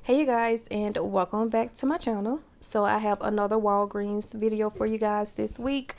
Hey you guys, and welcome back to my channel. So I have another Walgreens video for you guys this week.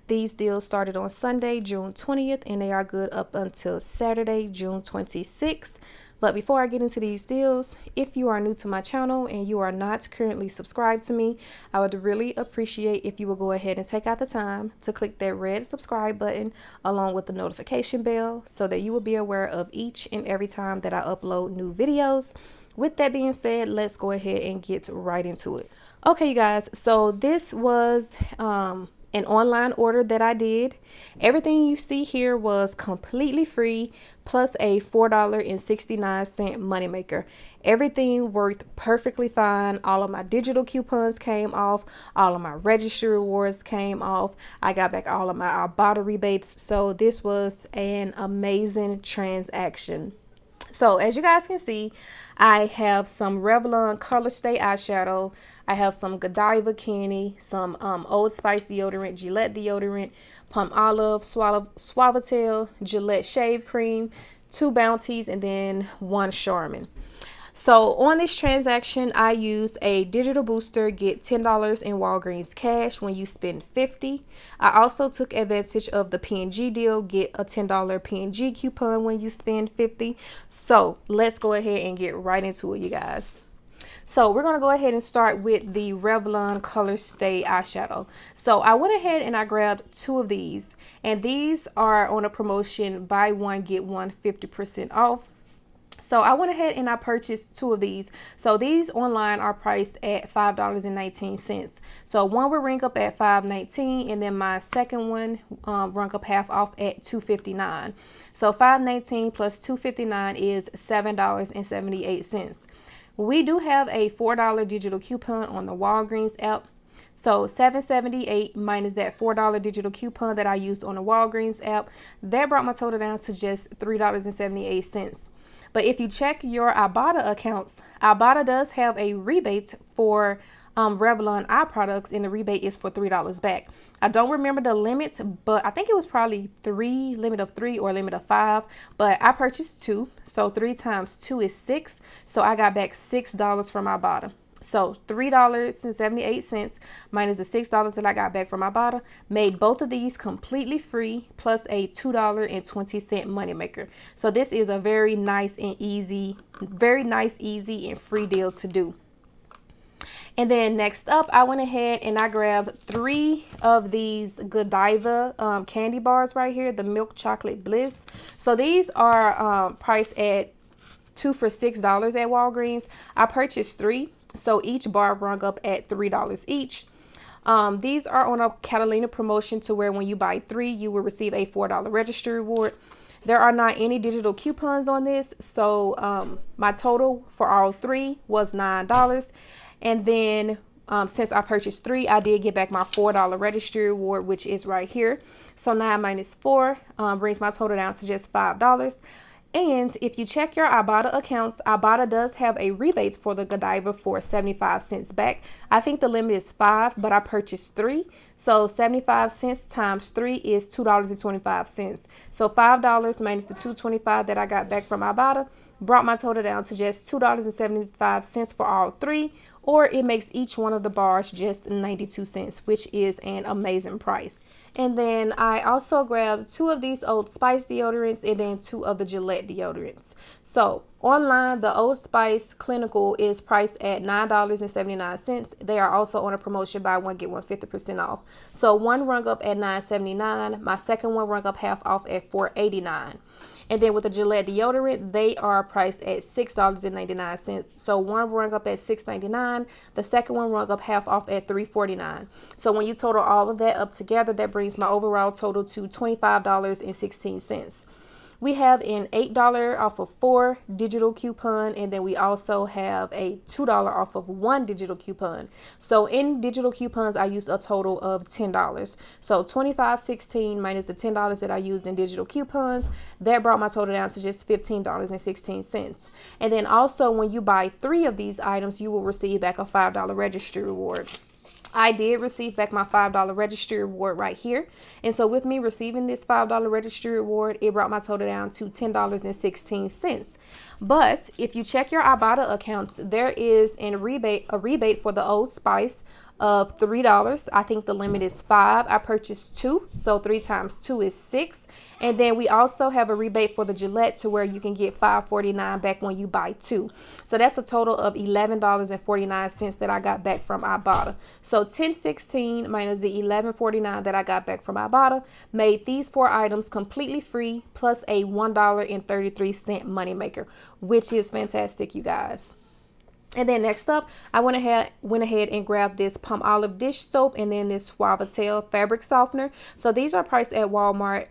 These deals started on Sunday, June 20th, and they are good up until Saturday, June 26th. But before I get into these deals, if you are new to my channel and you are not currently subscribed to me, I would really appreciate if you will go ahead and take out the time to click that red subscribe button along with the notification bell so that you will be aware of each and every time that I upload new videos. With that being said, let's go ahead and get right into it. Okay, you guys, so this was an online order that I did. Everything you see here was completely free, plus a $4.69 moneymaker. Everything worked perfectly fine. All of my digital coupons came off. All of my registry rewards came off. I got back all of my IBOTTA rebates. So this was an amazing transaction. So as you guys can see, I have some Revlon Color Stay eyeshadow. I have some Godiva candy, some Old Spice deodorant, Gillette deodorant, Palmolive, Suavitel, Gillette shave cream, 2 Bounties, and then 1 Charmin. So on this transaction, I used a digital booster, get $10 in Walgreens cash when you spend $50. I also took advantage of the P&G deal, get a $10 P&G coupon when you spend $50. So let's go ahead and get right into it, you guys. So we're going to go ahead and start with the Revlon Color Stay eyeshadow. So I went ahead and I grabbed 2 of these, and these are on a promotion, buy one, get one 50% off. So I went ahead and I purchased 2 of these. So these online are priced at $5.19. So one will ring up at $5.19, and then my second one rung up half off at $2.59. So $5.19 plus $2.59 is $7.78. We do have a $4 digital coupon on the Walgreens app. So $7.78 minus that $4 digital coupon that I used on the Walgreens app, that brought my total down to just $3.78. But if you check your IBOTTA accounts, IBOTTA does have a rebate for Revlon eye products, and the rebate is for $3 back. I don't remember the limit, but I think it was probably limit of 3 or limit of 5, but I purchased 2. So 3 times 2 is 6. So I got back $6 from IBOTTA. So $3.78 minus the $6 that I got back from IBOTTA made both of these completely free, plus a $2.20 moneymaker. So this is a very nice, easy and free deal to do. And then next up, I went ahead and I grabbed 3 of these Godiva candy bars right here, the Milk Chocolate Bliss. So these are priced at 2 for $6 at Walgreens. I purchased 3. So each bar rung up at $3 each. These are on a Catalina promotion to where when you buy 3, you will receive a $4 registry reward. There are not any digital coupons on this. So my total for all 3 was $9. And then since I purchased 3, I did get back my $4 registry reward, which is right here. So 9 minus 4 brings my total down to just $5. And if you check your IBOTTA accounts, IBOTTA does have a rebate for the Godiva for 75 cents back. I think the limit is 5, but I purchased 3. So 75 cents times 3 is $2.25. So $5 minus the $2.25 that I got back from IBOTTA brought my total down to just $2.75 for all 3, or it makes each one of the bars just 92 cents, which is an amazing price. And then I also grabbed 2 of these Old Spice deodorants and then 2 of the Gillette deodorants. So online, the Old Spice Clinical is priced at $9.79. They are also on a promotion, buy one, get one 50% off. So one rung up at $9.79. My second one rung up half off at $4.89. And then with the Gillette deodorant, they are priced at $6.99. So one rung up at $6.99. The second one rung up half off at $3.49. So when you total all of that up together, that brings my overall total to $25.16. We have an $8 off of 4 digital coupon, and then we also have a $2 off of 1 digital coupon. So in digital coupons, I used a total of $10. So $25.16 minus the $10 that I used in digital coupons, that brought my total down to just $15.16. And then also when you buy 3 of these items, you will receive back a $5 registry reward. I did receive back my $5 registry reward right here. And so with me receiving this $5 registry reward, it brought my total down to $10.16. But if you check your Ibotta accounts, there is a rebate for the Old Spice of $3. I think the limit is 5. I purchased 2, so 3 times 2 is 6. And then we also have a rebate for the Gillette to where you can get $5.49 back when you buy 2. So that's a total of $11.49 that I got back from Ibotta. So $10.16 minus the $11.49 that I got back from Ibotta made these 4 items completely free, plus a $1.33 moneymaker, which is fantastic, you guys. And then next up, I went ahead and grabbed this Palmolive dish soap and then this Swagbucks fabric softener. So these are priced at Walgreens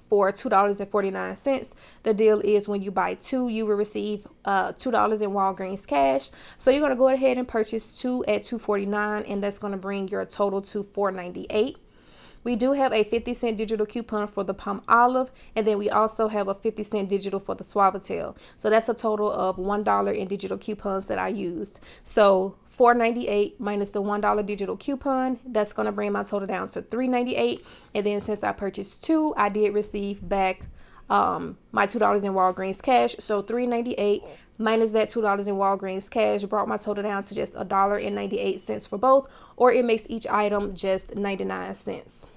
for $2.49. The deal is when you buy 2, you will receive $2 in Walgreens cash. So you're going to go ahead and purchase 2 at $2.49, and that's going to bring your total to $4.98. We do have a 50-cent digital coupon for the Palmolive, and then we also have a 50-cent digital for the Swagbucks. So that's a total of $1 in digital coupons that I used. So $4.98 minus the $1 digital coupon, that's going to bring my total down to $3.98. And then since I purchased 2, I did receive back my $2 in Walgreens cash. So $3.98 minus that $2 in Walgreens cash brought my total down to just $1.98 for both, or it makes each item just 99 cents.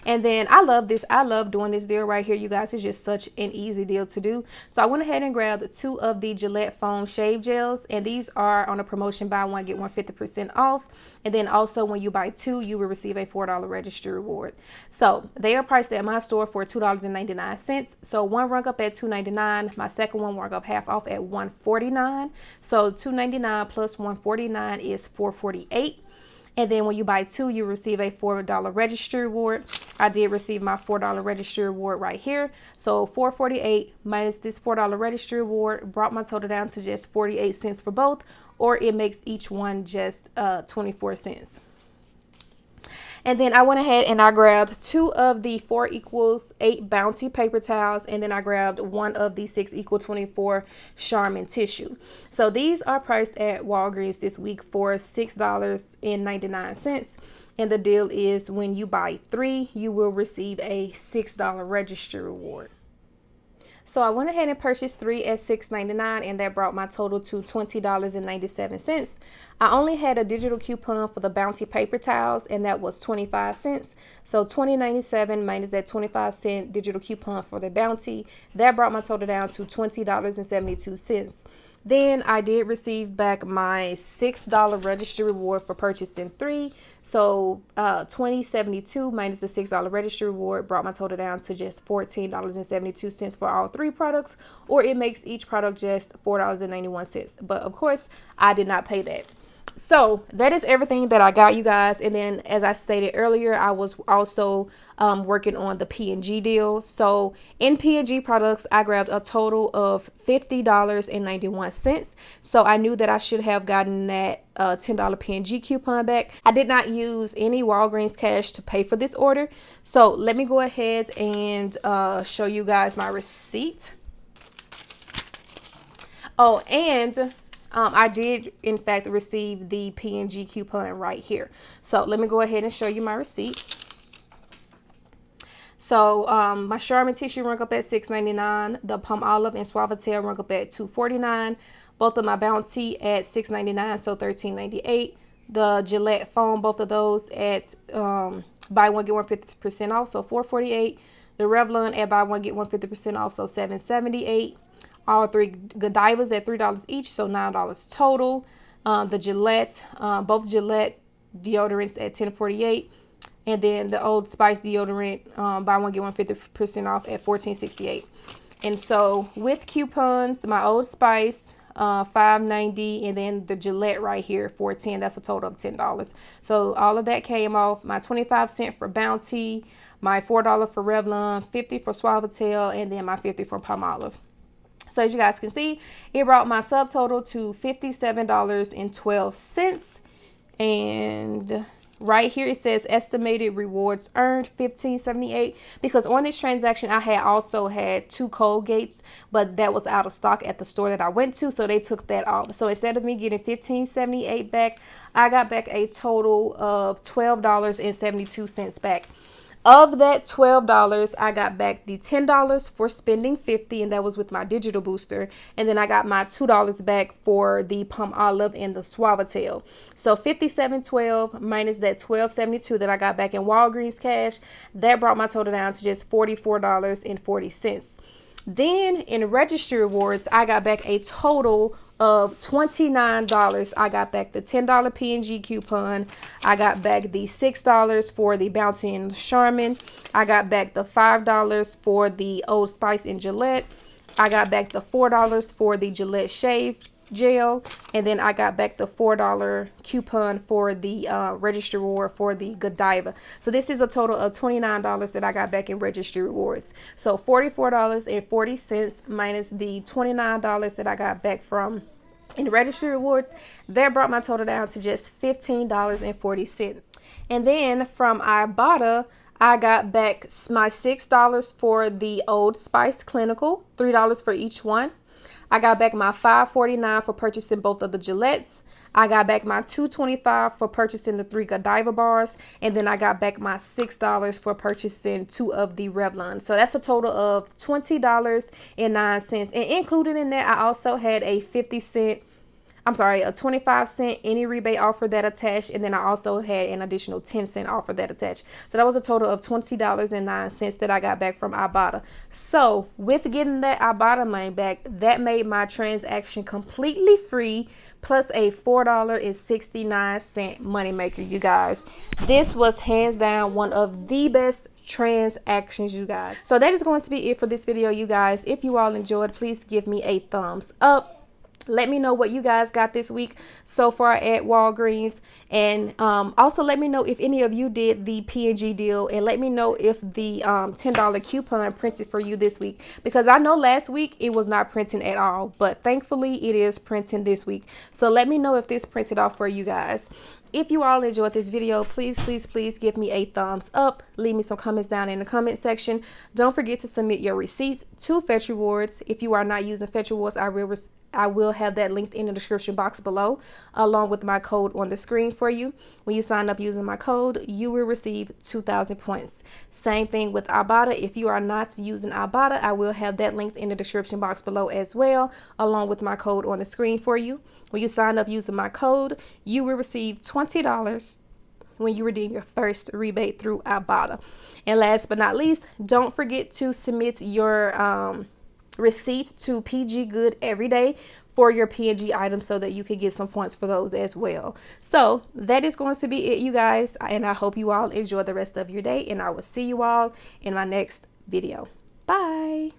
And then I love this. I love doing this deal right here, you guys. It's just such an easy deal to do. So I went ahead and grabbed 2 of the Gillette foam shave gels, and these are on a promotion: buy 1 get 1 50% off. And then also when you buy 2, you will receive a $4 registry reward. So they are priced at my store for $2.99. So one rung up at $2.99. My second one rung up half off at $1.49. So $2.99 plus $1.49 is $4.48. And then when you buy 2, you receive a $4 registry reward. I did receive my $4 registry reward right here. So $4.48 minus this $4 registry reward brought my total down to just 48 cents for both, or it makes each one just 24 cents. And then I went ahead and I grabbed 2 of the 4 equals 8 Bounty paper towels, and then I grabbed 1 of the 6 equal 24 Charmin tissue. So these are priced at Walgreens this week for $6.99. And the deal is when you buy 3, you will receive a $6 registry reward. So I went ahead and purchased 3 at $6.99, and that brought my total to $20.97. I only had a digital coupon for the Bounty paper towels, and that was 25 cents. So $20.97 minus that 25-cent digital coupon for the Bounty, that brought my total down to $20.72. Then I did receive back my $6 registry reward for purchasing 3. So $20.72 minus the $6 registry reward brought my total down to just $14.72 for all 3 products, or it makes each product just $4.91. But of course, I did not pay that. So that is everything that I got, you guys. And then, as I stated earlier, I was also working on the P&G deal. So in P&G products, I grabbed a total of $50.91. So I knew that I should have gotten that $10 P&G coupon back. I did not use any Walgreens cash to pay for this order. So let me go ahead and show you guys my receipt. Oh, and I did, in fact, receive the P&G coupon right here. So let me go ahead and show you my receipt. So my Charmin tissue rung up at $6.99. The Palmolive and Swagbucks rung up at $2.49. Both of my Bounty at $6.99, so $13.98. The Gillette foam, both of those at buy 1 get 1 50% off, so $4.48. The Revlon at buy 1 get 1 50% off, so $7.78. All 3 Godivas at $3 each, so $9 total. The Gillette, both Gillette deodorants at $10.48, and then the Old Spice deodorant, buy 1 get 1 50% off at $14.68. And so with coupons, my Old Spice $5.90, and then the Gillette right here $4.10. That's a total of $10. So all of that came off. My 25 cents for Bounty, my $4 for Revlon, $50 for Swagbucks, and then my $50 for Palmolive. So as you guys can see, it brought my subtotal to $57.12. And right here it says estimated rewards earned $15.78, because on this transaction I had also had 2 Colgates, but that was out of stock at the store that I went to, so they took that off. So instead of me getting $15.78 back, I got back a total of $12.72 back. Of that $12, I got back the $10 for spending $50, and that was with my digital booster. And then I got my $2 back for the Palmolive and the Suavitel. So $57.12 minus that $12.72 that I got back in Walgreens cash, that brought my total down to just $44.40. Then in registry rewards, I got back a total of $29. I got back the $10 P&G coupon. I got back the $6 for the Bounty and Charmin. I got back the $5 for the Old Spice and Gillette. I got back the $4 for the Gillette Shave Gel. And then I got back the $4 coupon for the registry reward for the Godiva. So this is a total of $29 that I got back in registry rewards. So $44.40 minus the $29 that I got back from in registry rewards, that brought my total down to just $15.40. And then from IBOTTA, I got back my $6 for the Old Spice Clinical, $3 for each one. I got back my $5.49 for purchasing both of the Gillettes. I got back my $2.25 for purchasing the 3 Godiva bars. And then I got back my $6 for purchasing 2 of the Revlon. So that's a total of $20.09. And included in that, I also had a 25-cent any rebate offer that attached, and then I also had an additional 10-cent offer that attached. So that was a total of $20.09 that I got back from IBOTTA. So with getting that IBOTTA money back, that made my transaction completely free, plus a $4.69 moneymaker, you guys. This was hands down one of the best transactions, you guys. So that is going to be it for this video, you guys. If you all enjoyed, please give me a thumbs up. Let me know what you guys got this week so far at Walgreens. And also let me know if any of you did the P&G deal. And let me know if the $10 coupon printed for you this week. Because I know last week it was not printing at all. But thankfully it is printing this week. So let me know if this printed off for you guys. If you all enjoyed this video, please give me a thumbs up. Leave me some comments down in the comment section. Don't forget to submit your receipts to Fetch Rewards. If you are not using Fetch Rewards, I will have that linked in the description box below, along with my code on the screen for you. When you sign up using my code, you will receive 2,000 points. Same thing with IBOTTA. If you are not using IBOTTA, I will have that linked in the description box below as well, along with my code on the screen for you. When you sign up using my code, you will receive $20 when you redeem your first rebate through IBOTTA. And last but not least, don't forget to submit your receipt to PG Good every day for your P&G items so that you can get some points for those as well. So that is going to be it, you guys, and I hope you all enjoy the rest of your day, and I will see you all in my next video. Bye.